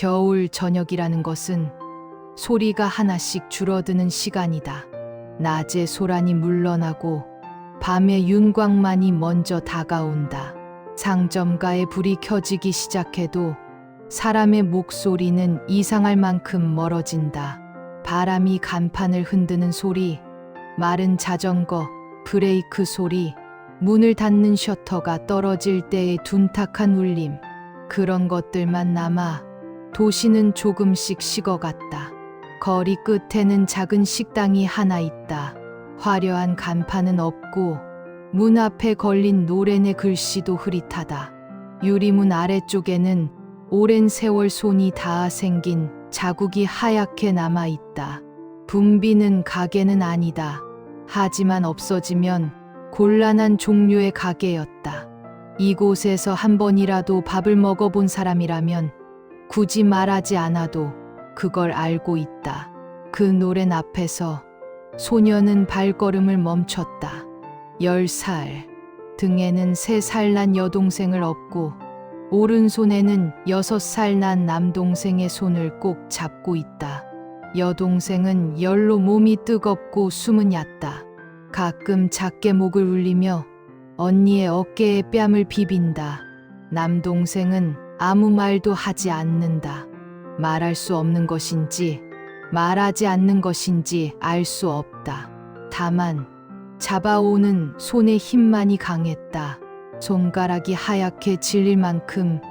겨울 저녁이라는 것은 소리가 하나씩 줄어드는 시간이다. 낮에 소란이 물러나고 밤에 윤곽만이 먼저 다가온다. 상점가에 불이 켜지기 시작해도 사람의 목소리는 이상할 만큼 멀어진다. 바람이 간판을 흔드는 소리, 마른 자전거, 브레이크 소리, 문을 닫는 셔터가 떨어질 때의 둔탁한 울림, 그런 것들만 남아 도시는 조금씩 식어갔다. 거리 끝에는 작은 식당이 하나 있다. 화려한 간판은 없고 문 앞에 걸린 노래네 글씨도 흐릿하다. 유리문 아래쪽에는 오랜 세월 손이 닿아 생긴 자국이 하얗게 남아있다. 붐비는 가게는 아니다. 하지만 없어지면 곤란한 종류의 가게였다. 이곳에서 한 번이라도 밥을 먹어본 사람이라면 굳이 말하지 않아도 그걸 알고 있다. 그 노랫 앞에서 소녀는 발걸음을 멈췄다. 10살, 등에는 3살 난 여동생을 업고 오른손에는 6살 난 남동생의 손을 꼭 잡고 있다. 여동생은 열로 몸이 뜨겁고 숨은 얕다. 가끔 작게 목을 울리며 언니의 어깨에 뺨을 비빈다. 남동생은 아무 말도 하지 않는다. 말할 수 없는 것인지 말하지 않는 것인지 알 수 없다. 다만 잡아오는 손의 힘만이 강했다. 손가락이 하얗게 질릴 만큼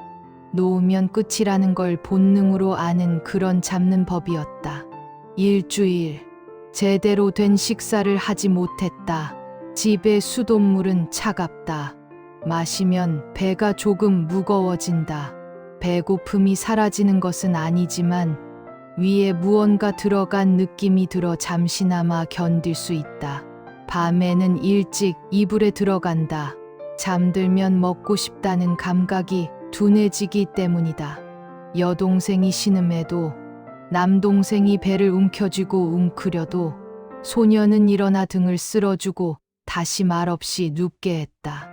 놓으면 끝이라는 걸 본능으로 아는 그런 잡는 법이었다. 일주일 제대로 된 식사를 하지 못했다. 집의 수돗물은 차갑다. 마시면 배가 조금 무거워진다. 배고픔이 사라지는 것은 아니지만 위에 무언가 들어간 느낌이 들어 잠시나마 견딜 수 있다. 밤에는 일찍 이불에 들어간다. 잠들면 먹고 싶다는 감각이 둔해지기 때문이다. 여동생이 신음해도 남동생이 배를 움켜쥐고 웅크려도 소녀는 일어나 등을 쓸어주고 다시 말없이 눕게 했다.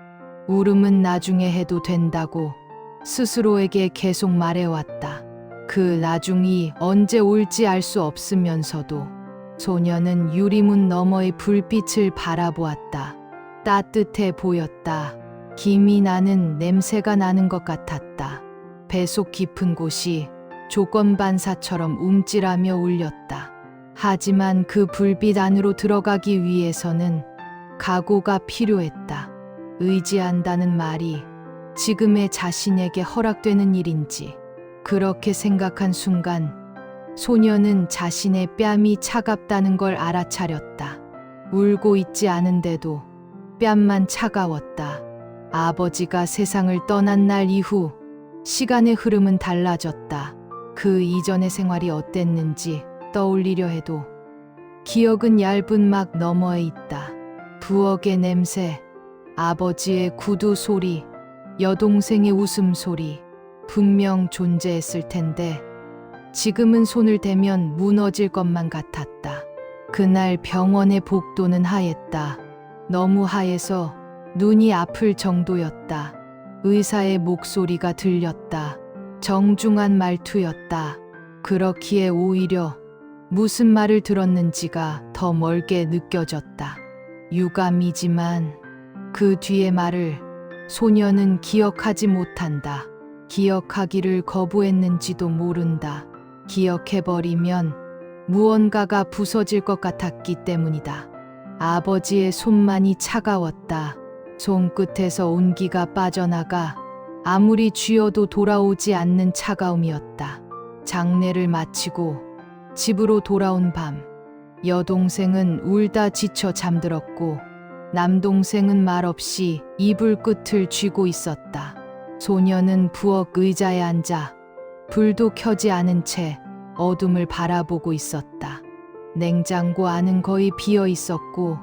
울음은 나중에 해도 된다고 스스로에게 계속 말해왔다. 그 나중이 언제 올지 알 수 없으면서도 소녀는 유리문 너머의 불빛을 바라보았다. 따뜻해 보였다. 김이 나는 냄새가 나는 것 같았다. 배속 깊은 곳이 조건반사처럼 움찔하며 울렸다. 하지만 그 불빛 안으로 들어가기 위해서는 각오가 필요했다. 의지한다는 말이 지금의 자신에게 허락되는 일인지 그렇게 생각한 순간 소녀는 자신의 뺨이 차갑다는 걸 알아차렸다. 울고 있지 않은데도 뺨만 차가웠다. 아버지가 세상을 떠난 날 이후 시간의 흐름은 달라졌다. 그 이전의 생활이 어땠는지 떠올리려 해도 기억은 얇은 막 너머에 있다. 부엌의 냄새, 아버지의 구두 소리, 여동생의 웃음소리, 분명 존재했을 텐데 지금은 손을 대면 무너질 것만 같았다. 그날 병원의 복도는 하였다. 너무 하얘서 눈이 아플 정도였다. 의사의 목소리가 들렸다. 정중한 말투였다. 그렇기에 오히려 무슨 말을 들었는지가 더 멀게 느껴졌다. 유감이지만 그 뒤의 말을 소녀는 기억하지 못한다. 기억하기를 거부했는지도 모른다. 기억해버리면 무언가가 부서질 것 같았기 때문이다. 아버지의 손만이 차가웠다. 손끝에서 온기가 빠져나가 아무리 쥐어도 돌아오지 않는 차가움이었다. 장례를 마치고 집으로 돌아온 밤, 여동생은 울다 지쳐 잠들었고 남동생은 말없이 이불 끝을 쥐고 있었다. 소녀는 부엌 의자에 앉아 불도 켜지 않은 채 어둠을 바라보고 있었다. 냉장고 안은 거의 비어 있었고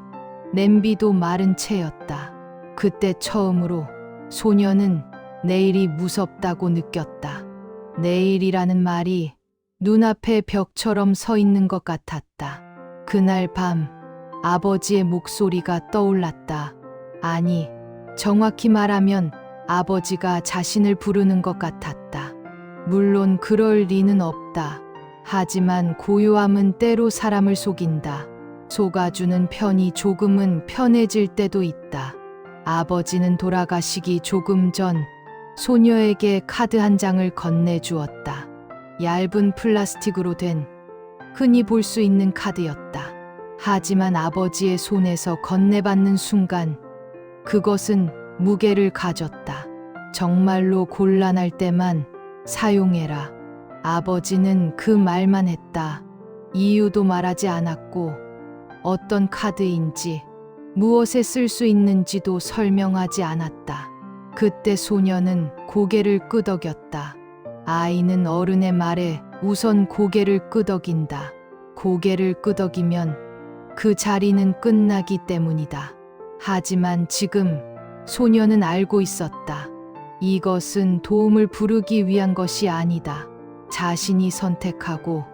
냄비도 마른 채였다. 그때 처음으로 소녀는 내일이 무섭다고 느꼈다. 내일이라는 말이 눈앞에 벽처럼 서 있는 것 같았다. 그날 밤 아버지의 목소리가 떠올랐다. 아니, 정확히 말하면 아버지가 자신을 부르는 것 같았다. 물론 그럴 리는 없다. 하지만 고요함은 때로 사람을 속인다. 속아주는 편이 조금은 편해질 때도 있다. 아버지는 돌아가시기 조금 전 소녀에게 카드 한 장을 건네주었다. 얇은 플라스틱으로 된 흔히 볼 수 있는 카드였다. 하지만 아버지의 손에서 건네받는 순간 그것은 무게를 가졌다. 정말로 곤란할 때만 사용해라. 아버지는 그 말만 했다. 이유도 말하지 않았고 어떤 카드인지 무엇에 쓸 수 있는지도 설명하지 않았다. 그때 소녀는 고개를 끄덕였다. 아이는 어른의 말에 우선 고개를 끄덕인다. 고개를 끄덕이면 그 자리는 끝나기 때문이다. 하지만 지금 소녀는 알고 있었다. 이것은 도움을 부르기 위한 것이 아니다. 자신이 선택하고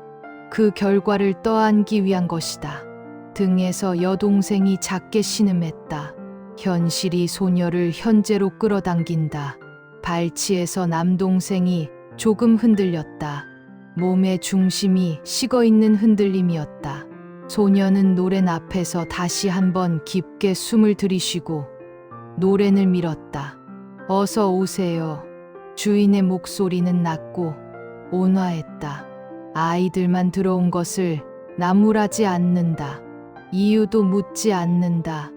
그 결과를 떠안기 위한 것이다. 등에서 여동생이 작게 신음했다. 현실이 소녀를 현재로 끌어당긴다. 발치에서 남동생이 조금 흔들렸다. 몸의 중심이 식어있는 흔들림이었다. 소녀는 노래 앞에서 다시 한번 깊게 숨을 들이쉬고 노래를 밀었다. 어서 오세요. 주인의 목소리는 낮고 온화했다. 아이들만 들어온 것을 나무라지 않는다. 이유도 묻지 않는다.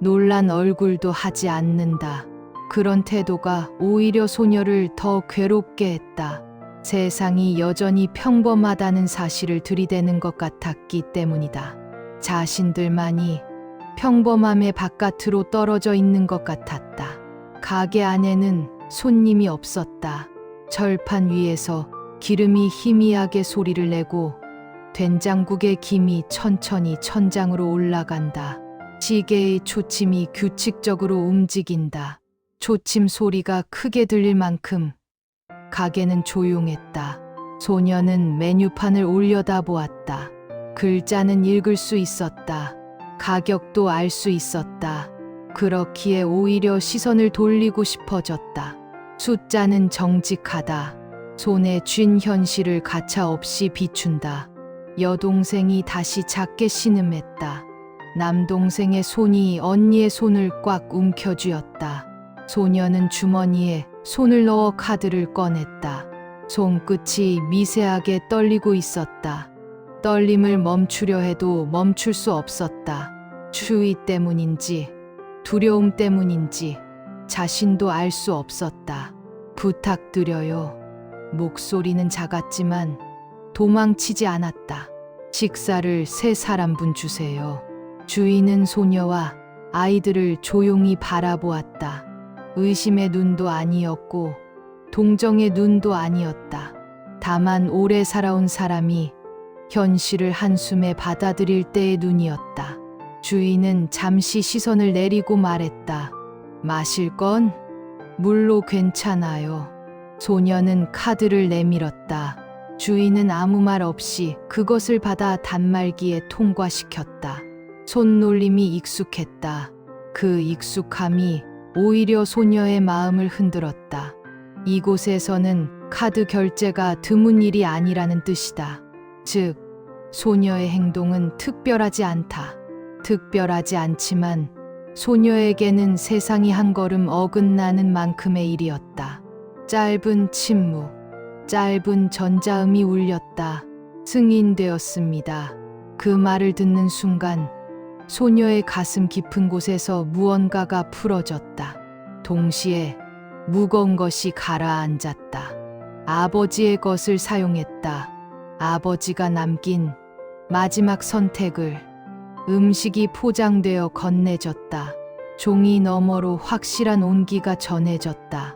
놀란 얼굴도 하지 않는다. 그런 태도가 오히려 소녀를 더 괴롭게 했다. 세상이 여전히 평범하다는 사실을 들이대는 것 같았기 때문이다. 자신들만이 평범함의 바깥으로 떨어져 있는 것 같았다. 가게 안에는 손님이 없었다. 철판 위에서 기름이 희미하게 소리를 내고 된장국의 김이 천천히 천장으로 올라간다. 시계의 초침이 규칙적으로 움직인다. 초침 소리가 크게 들릴 만큼 가게는 조용했다. 소녀는 메뉴판을 올려다보았다. 글자는 읽을 수 있었다. 가격도 알 수 있었다. 그렇기에 오히려 시선을 돌리고 싶어졌다. 숫자는 정직하다. 손에 쥔 현실을 가차없이 비춘다. 여동생이 다시 작게 신음했다. 남동생의 손이 언니의 손을 꽉 움켜쥐었다. 소녀는 주머니에 손을 넣어 카드를 꺼냈다. 손끝이 미세하게 떨리고 있었다. 떨림을 멈추려 해도 멈출 수 없었다. 추위 때문인지 두려움 때문인지 자신도 알 수 없었다. 부탁드려요. 목소리는 작았지만 도망치지 않았다. 식사를 3사람분 주세요. 주인은 소녀와 아이들을 조용히 바라보았다. 의심의 눈도 아니었고 동정의 눈도 아니었다. 다만 오래 살아온 사람이 현실을 한숨에 받아들일 때의 눈이었다. 주인은 잠시 시선을 내리고 말했다. 마실 건? 물로 괜찮아요. 소녀는 카드를 내밀었다. 주인은 아무 말 없이 그것을 받아 단말기에 통과시켰다. 손놀림이 익숙했다. 그 익숙함이 오히려 소녀의 마음을 흔들었다. 이곳에서는 카드 결제가 드문 일이 아니라는 뜻이다. 즉, 소녀의 행동은 특별하지 않다. 특별하지 않지만 소녀에게는 세상이 한 걸음 어긋나는 만큼의 일이었다. 짧은 침묵, 짧은 전자음이 울렸다. 승인되었습니다. 그 말을 듣는 순간 소녀의 가슴 깊은 곳에서 무언가가 풀어졌다. 동시에 무거운 것이 가라앉았다. 아버지의 것을 사용했다. 아버지가 남긴 마지막 선택을. 음식이 포장되어 건네졌다. 종이 너머로 확실한 온기가 전해졌다.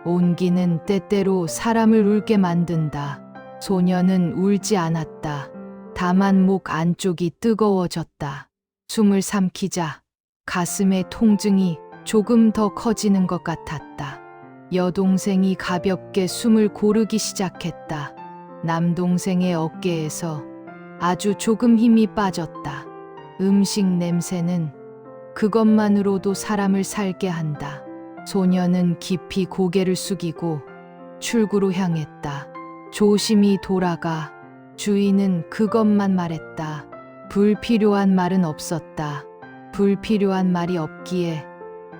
온기는 때때로 사람을 울게 만든다. 소녀는 울지 않았다. 다만 목 안쪽이 뜨거워졌다. 숨을 삼키자 가슴의 통증이 조금 더 커지는 것 같았다. 여동생이 가볍게 숨을 고르기 시작했다. 남동생의 어깨에서 아주 조금 힘이 빠졌다. 음식 냄새는 그것만으로도 사람을 살게 한다. 소녀는 깊이 고개를 숙이고 출구로 향했다. 조심히 돌아가. 주인은 그것만 말했다. 불필요한 말은 없었다. 불필요한 말이 없기에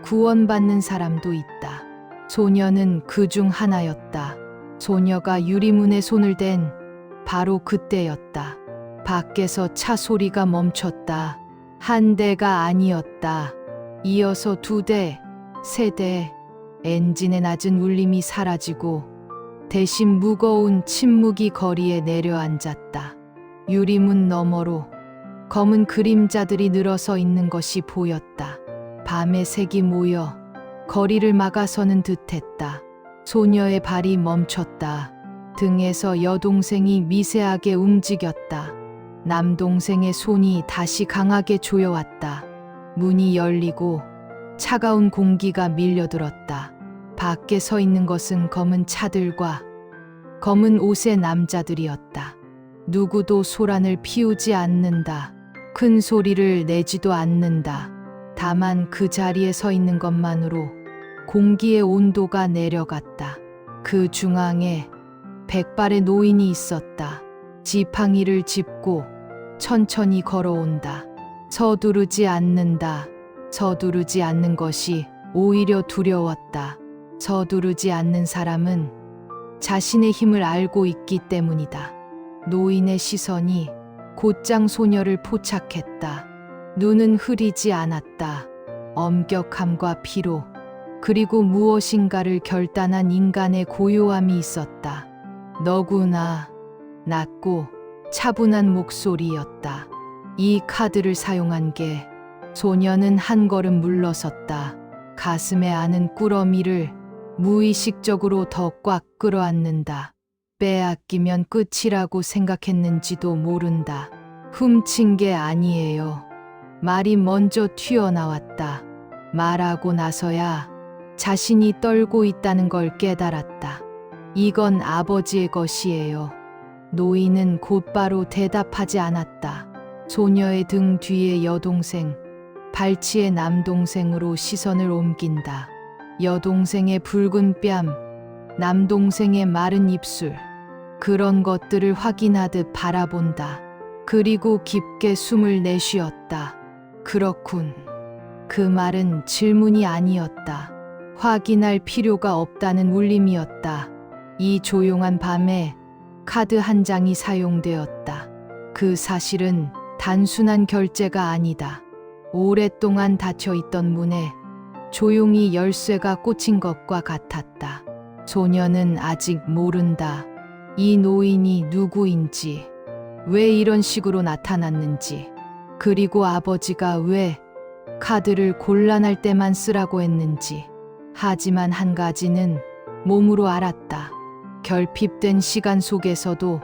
구원받는 사람도 있다. 소녀는 그 중 하나였다. 소녀가 유리문에 손을 댄 바로 그때였다. 밖에서 차 소리가 멈췄다. 한 대가 아니었다. 이어서 두 대, 세 대. 엔진의 낮은 울림이 사라지고 대신 무거운 침묵이 거리에 내려앉았다. 유리문 너머로 검은 그림자들이 늘어서 있는 것이 보였다. 밤의 색이 모여 거리를 막아서는 듯했다. 소녀의 발이 멈췄다. 등에서 여동생이 미세하게 움직였다. 남동생의 손이 다시 강하게 조여왔다. 문이 열리고 차가운 공기가 밀려들었다. 밖에 서 있는 것은 검은 차들과 검은 옷의 남자들이었다. 누구도 소란을 피우지 않는다. 큰 소리를 내지도 않는다. 다만 그 자리에 서 있는 것만으로 공기의 온도가 내려갔다. 그 중앙에 백발의 노인이 있었다. 지팡이를 짚고 천천히 걸어온다. 서두르지 않는다. 서두르지 않는 것이 오히려 두려웠다. 서두르지 않는 사람은 자신의 힘을 알고 있기 때문이다. 노인의 시선이 곧장 소녀를 포착했다. 눈은 흐리지 않았다. 엄격함과 피로, 그리고 무엇인가를 결단한 인간의 고요함이 있었다. 너구나. 낮고 차분한 목소리였다. 이 카드를 사용한 게 소녀는 한 걸음 물러섰다. 가슴에 아는 꾸러미를 무의식적으로 더 꽉 끌어안는다. 빼앗기면 끝이라고 생각했는지도 모른다. 훔친 게 아니에요. 말이 먼저 튀어나왔다. 말하고 나서야 자신이 떨고 있다는 걸 깨달았다. 이건 아버지의 것이에요. 노인은 곧바로 대답하지 않았다. 소녀의 등 뒤에 여동생, 발치의 남동생으로 시선을 옮긴다. 여동생의 붉은 뺨, 남동생의 마른 입술, 그런 것들을 확인하듯 바라본다. 그리고 깊게 숨을 내쉬었다. 그렇군. 그 말은 질문이 아니었다. 확인할 필요가 없다는 울림이었다. 이 조용한 밤에 카드 한 장이 사용되었다. 그 사실은 단순한 결제가 아니다. 오랫동안 닫혀있던 문에 조용히 열쇠가 꽂힌 것과 같았다. 소녀는 아직 모른다. 이 노인이 누구인지, 왜 이런 식으로 나타났는지, 그리고 아버지가 왜 카드를 곤란할 때만 쓰라고 했는지. 하지만 한 가지는 몸으로 알았다. 결핍된 시간 속에서도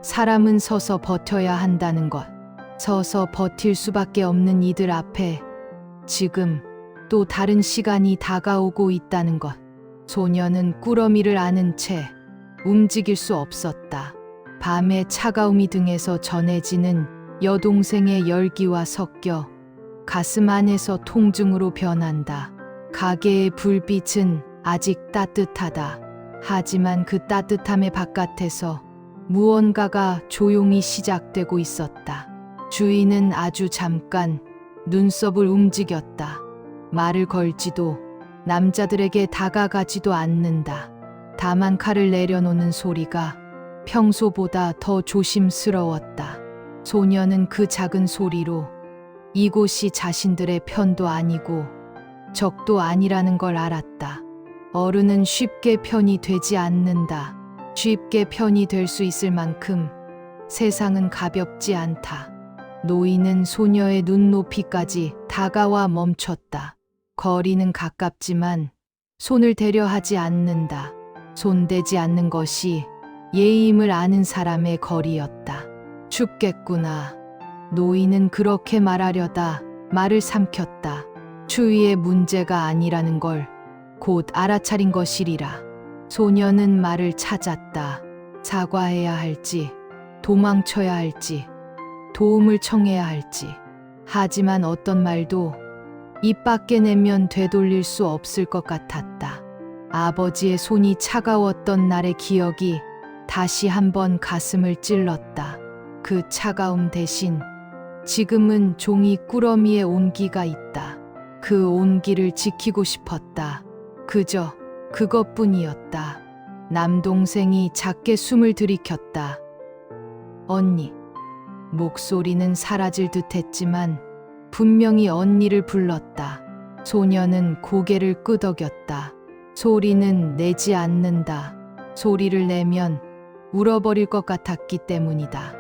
사람은 서서 버텨야 한다는 것. 서서 버틸 수밖에 없는 이들 앞에 지금 또 다른 시간이 다가오고 있다는 것. 소녀는 꾸러미를 아는 채 움직일 수 없었다. 밤의 차가움이 등에서 전해지는 여동생의 열기와 섞여 가슴 안에서 통증으로 변한다. 가게의 불빛은 아직 따뜻하다. 하지만 그 따뜻함의 바깥에서 무언가가 조용히 시작되고 있었다. 주인은 아주 잠깐 눈썹을 움직였다. 말을 걸지도 남자들에게 다가가지도 않는다. 다만 칼을 내려놓는 소리가 평소보다 더 조심스러웠다. 소녀는 그 작은 소리로 이곳이 자신들의 편도 아니고 적도 아니라는 걸 알았다. 어른은 쉽게 편이 되지 않는다. 쉽게 편이 될 수 있을 만큼 세상은 가볍지 않다. 노인은 소녀의 눈높이까지 다가와 멈췄다. 거리는 가깝지만 손을 대려 하지 않는다. 손대지 않는 것이 예의임을 아는 사람의 거리였다. 춥겠구나. 노인은 그렇게 말하려다 말을 삼켰다. 추위의 문제가 아니라는 걸 곧 알아차린 것이리라. 소녀는 말을 찾았다. 사과해야 할지, 도망쳐야 할지, 도움을 청해야 할지. 하지만 어떤 말도 입 밖에 내면 되돌릴 수 없을 것 같았다. 아버지의 손이 차가웠던 날의 기억이 다시 한번 가슴을 찔렀다. 그 차가움 대신 지금은 종이 꾸러미의 온기가 있다. 그 온기를 지키고 싶었다. 그저 그것뿐이었다. 남동생이 작게 숨을 들이켰다. 언니. 목소리는 사라질 듯 했지만 분명히 언니를 불렀다. 소녀는 고개를 끄덕였다. 소리는 내지 않는다. 소리를 내면 울어버릴 것 같았기 때문이다.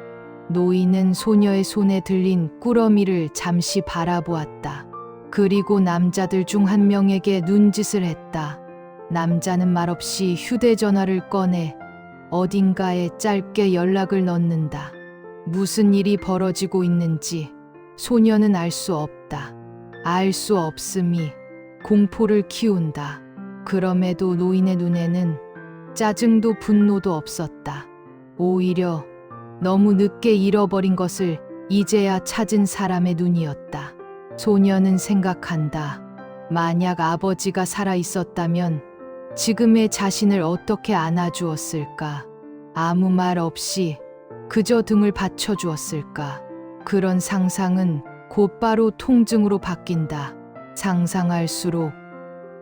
노인은 소녀의 손에 들린 꾸러미를 잠시 바라보았다. 그리고 남자들 중 한 명에게 눈짓을 했다. 남자는 말없이 휴대전화를 꺼내 어딘가에 짧게 연락을 넣는다. 무슨 일이 벌어지고 있는지 소녀는 알 수 없다. 알 수 없음이 공포를 키운다. 그럼에도 노인의 눈에는 짜증도 분노도 없었다. 오히려 너무 늦게 잃어버린 것을 이제야 찾은 사람의 눈이었다. 소녀는 생각한다. 만약 아버지가 살아 있었다면 지금의 자신을 어떻게 안아주었을까? 아무 말 없이 그저 등을 받쳐주었을까? 그런 상상은 곧바로 통증으로 바뀐다. 상상할수록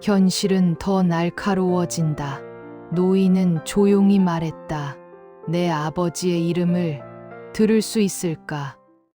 현실은 더 날카로워진다. 노인은 조용히 말했다. 내 아버지의 이름을 들을 수 있을까?